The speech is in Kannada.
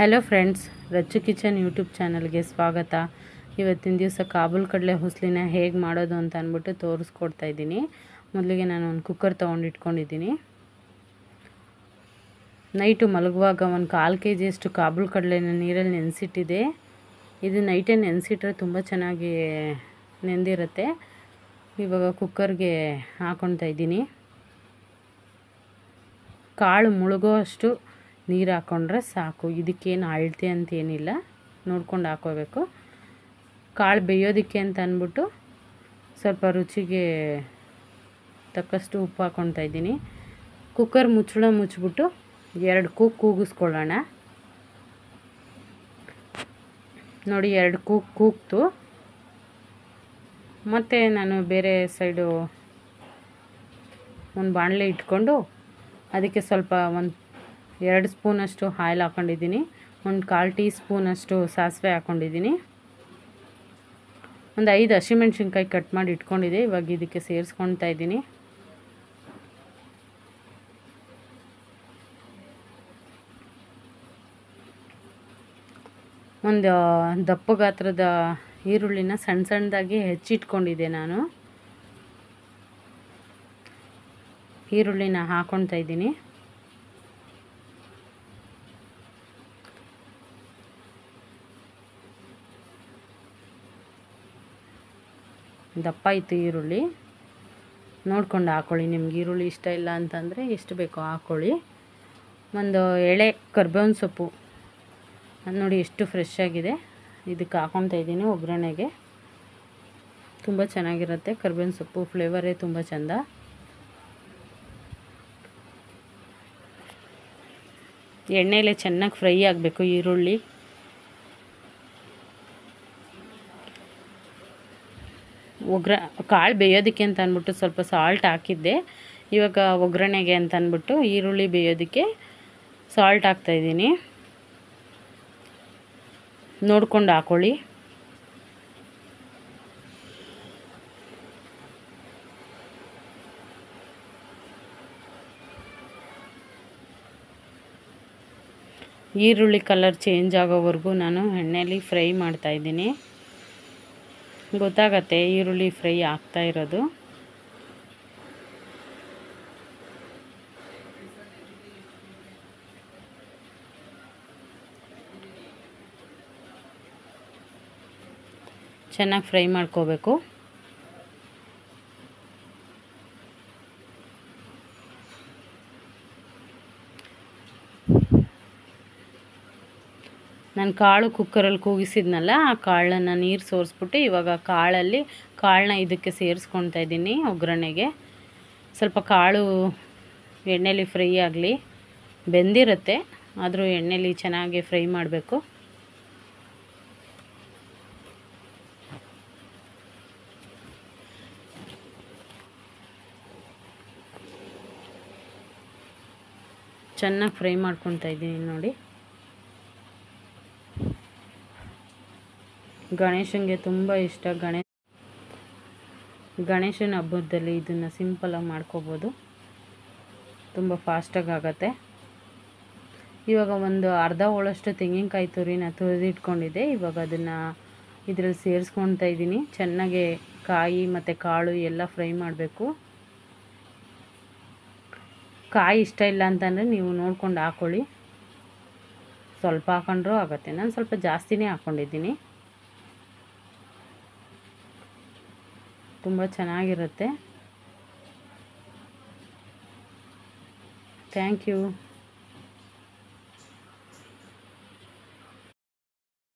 Hello friends, Rachchu kitchen YouTube ಚಾನಲ್ಗೆ ಸ್ವಾಗತ. ಇವತ್ತಿನ ದಿವಸ ಕಾಬೂಲ್ ಕಡಲೆ ಹುಸ್ಲಿನ ಹೇಗೆ ಮಾಡೋದು ಅಂತ ಅಂದ್ಬಿಟ್ಟು ತೋರಿಸ್ಕೊಡ್ತಾ ಇದ್ದೀನಿ. ಮೊದಲಿಗೆ ನಾನು ಒಂದು ಕುಕ್ಕರ್ ತೊಗೊಂಡು ಇಟ್ಕೊಂಡಿದ್ದೀನಿ. ನೈಟು ಮಲಗುವಾಗ ಒಂದು 1/4 kg ಕಾಬೂಲ್ ಕಡಲೆನ ನೀರಲ್ಲಿ ನೆನೆಸಿಟ್ಟಿದೆ. ಇದು ನೈಟೇ ನೆನೆಸಿಟ್ರೆ ತುಂಬ ಚೆನ್ನಾಗಿ ನೆಂದಿರುತ್ತೆ. ಇವಾಗ ಕುಕ್ಕರ್ಗೆ ಹಾಕ್ಕೊಳ್ತಾ ಇದ್ದೀನಿ. ಕಾಳು ಮುಳುಗೋ ಅಷ್ಟು ನೀರು ಹಾಕ್ಕೊಂಡ್ರೆ ಸಾಕು. ಇದಕ್ಕೇನು ಅಳತೆ ಅಂತೇನಿಲ್ಲ, ನೋಡ್ಕೊಂಡು ಹಾಕ್ಕೋಬೇಕು. ಕಾಳು ಬೇಯೋದಕ್ಕೆ ಅಂತ ಅಂದ್ಬಿಟ್ಟು ಸ್ವಲ್ಪ ರುಚಿಗೆ ತಕ್ಕಷ್ಟು ಉಪ್ಪು ಹಾಕ್ಕೊಳ್ತಾ ಇದ್ದೀನಿ. ಕುಕ್ಕರ್ ಮುಚ್ಚಳ ಮುಚ್ಚಿಬಿಟ್ಟು 2 ಕೂಗಿಸ್ಕೊಳ್ಳೋಣ. ನೋಡಿ, 2 ಕೂಗ್ತು. ಮತ್ತು ನಾನು ಬೇರೆ ಸೈಡು ಒಂದು ಬಾಣಲೆ ಇಟ್ಕೊಂಡು ಅದಕ್ಕೆ ಸ್ವಲ್ಪ 2 ಸ್ಪೂನಷ್ಟು ಆಯಿಲ್ ಹಾಕ್ಕೊಂಡಿದ್ದೀನಿ. ಒಂದು 1/4 ಟೀ ಸ್ಪೂನಷ್ಟು ಸಾಸಿವೆ ಹಾಕ್ಕೊಂಡಿದ್ದೀನಿ. ಒಂದು 5 ಹಸಿಮೆಣ್ಸಿನ್ಕಾಯಿ ಕಟ್ ಮಾಡಿ ಇಟ್ಕೊಂಡಿದ್ದೆ. ಇವಾಗ ಇದಕ್ಕೆ ಸೇರಿಸ್ಕೊಳ್ತಾ ಇದ್ದೀನಿ. ಒಂದು ದಪ್ಪ ಗಾತ್ರದ ಈರುಳ್ಳಿನ ಸಣ್ಣ ಸಣ್ಣದಾಗಿ ಹೆಚ್ಚಿಟ್ಕೊಂಡಿದ್ದೆ ನಾನು. ಈರುಳ್ಳಿನ ಹಾಕ್ಕೊಳ್ತಾ ಇದ್ದೀನಿ. ದಪ್ಪ ಇತ್ತು ಈರುಳ್ಳಿ, ನೋಡ್ಕೊಂಡು ಹಾಕ್ಕೊಳ್ಳಿ. ನಿಮ್ಗೆ ಈರುಳ್ಳಿ ಇಷ್ಟ ಇಲ್ಲ ಅಂತಂದರೆ ಎಷ್ಟು ಬೇಕೋ ಹಾಕ್ಕೊಳ್ಳಿ. ಒಂದು ಎಳೆ ಕರ್ಬೇವಿನ ಸೊಪ್ಪು ನೋಡಿ ಎಷ್ಟು ಫ್ರೆಶ್ ಆಗಿದೆ. ಇದಕ್ಕೆ ಹಾಕ್ಕೊಳ್ತಾ ಇದ್ದೀನಿ ಒಗ್ಗರಣೆಗೆ. ತುಂಬ ಚೆನ್ನಾಗಿರುತ್ತೆ ಕರ್ಬೇವಿನ ಸೊಪ್ಪು, ಫ್ಲೇವರೇ ತುಂಬ ಚೆಂದ. ಎಣ್ಣೆಲೆ ಚೆನ್ನಾಗಿ ಫ್ರೈ ಆಗಬೇಕು ಈರುಳ್ಳಿ. ಕಾಳು ಬೇಯೋದಕ್ಕೆ ಅಂತ ಅಂದ್ಬಿಟ್ಟು ಸ್ವಲ್ಪ ಸಾಲ್ಟ್ ಹಾಕಿದ್ದೆ. ಇವಾಗ ಒಗ್ಗರಣೆಗೆ ಅಂತ ಅಂದ್ಬಿಟ್ಟು ಈರುಳ್ಳಿ ಬೇಯೋದಕ್ಕೆ ಸಾಲ್ಟ್ ಹಾಕ್ತಾಯಿದ್ದೀನಿ. ನೋಡ್ಕೊಂಡು ಹಾಕ್ಕೊಳ್ಳಿ. ಈರುಳ್ಳಿ ಕಲರ್ ಚೇಂಜ್ ಆಗೋವರೆಗೂ ನಾನು ಎಣ್ಣೆಯಲ್ಲಿ ಫ್ರೈ ಮಾಡ್ತಾಯಿದ್ದೀನಿ. ಗೊತ್ತಾಗತ್ತೆ ಈರುಳ್ಳಿ ಫ್ರೈ ಆಗ್ತಾ ಇರೋದು. ಚೆನ್ನಾಗಿ ಫ್ರೈ ಮಾಡ್ಕೋಬೇಕು. ನಾನು ಕಾಳು ಕುಕ್ಕರಲ್ಲಿ ಕೂಗಿಸಿದ್ನಲ್ಲ, ಆ ಕಾಳನ್ನು ನೀರು ಸೋರಿಸ್ಬಿಟ್ಟು ಇವಾಗ ಕಾಳನ್ನ ಇದಕ್ಕೆ ಸೇರಿಸ್ಕೊಳ್ತಾ ಇದ್ದೀನಿ ಒಗ್ಗರಣೆಗೆ. ಸ್ವಲ್ಪ ಕಾಳು ಎಣ್ಣೆಲಿ ಫ್ರೈ ಆಗಲಿ. ಬೆಂದಿರುತ್ತೆ, ಆದರೂ ಎಣ್ಣೆಲಿ ಚೆನ್ನಾಗಿ ಫ್ರೈ ಮಾಡಬೇಕು. ಚೆನ್ನಾಗಿ ಫ್ರೈ ಮಾಡ್ಕೊತಾ ಇದ್ದೀನಿ ನೋಡಿ. ಗಣೇಶನಿಗೆ ತುಂಬ ಇಷ್ಟ. ಗಣೇಶನ ಹಬ್ಬದಲ್ಲಿ ಇದನ್ನು ಸಿಂಪಲಾಗಿ ಮಾಡ್ಕೋಬೋದು, ತುಂಬ ಫಾಸ್ಟಾಗಿ ಆಗುತ್ತೆ. ಇವಾಗ ಒಂದು ಅರ್ಧ ಹೋಳಷ್ಟು ತೆಂಗಿನಕಾಯಿ ತುರಿನ ತುರಿದಿಟ್ಕೊಂಡಿದ್ದೆ. ಇವಾಗ ಅದನ್ನು ಇದರಲ್ಲಿ ಸೇರಿಸ್ಕೊಳ್ತಾ ಇದ್ದೀನಿ. ಚೆನ್ನಾಗಿ ಕಾಯಿ ಮತ್ತು ಕಾಳು ಎಲ್ಲ ಫ್ರೈ ಮಾಡಬೇಕು. ಕಾಯಿ ಇಷ್ಟ ಇಲ್ಲ ಅಂತಂದರೆ ನೀವು ನೋಡ್ಕೊಂಡು ಹಾಕ್ಕೊಳ್ಳಿ, ಸ್ವಲ್ಪ ಹಾಕೊಂಡ್ರೂ ಆಗುತ್ತೆ. ನಾನು ಸ್ವಲ್ಪ ಜಾಸ್ತಿನೇ ಹಾಕ್ಕೊಂಡಿದ್ದೀನಿ. ತುಂಬ ಚೆನ್ನಾಗಿರುತ್ತೆ. Thank you.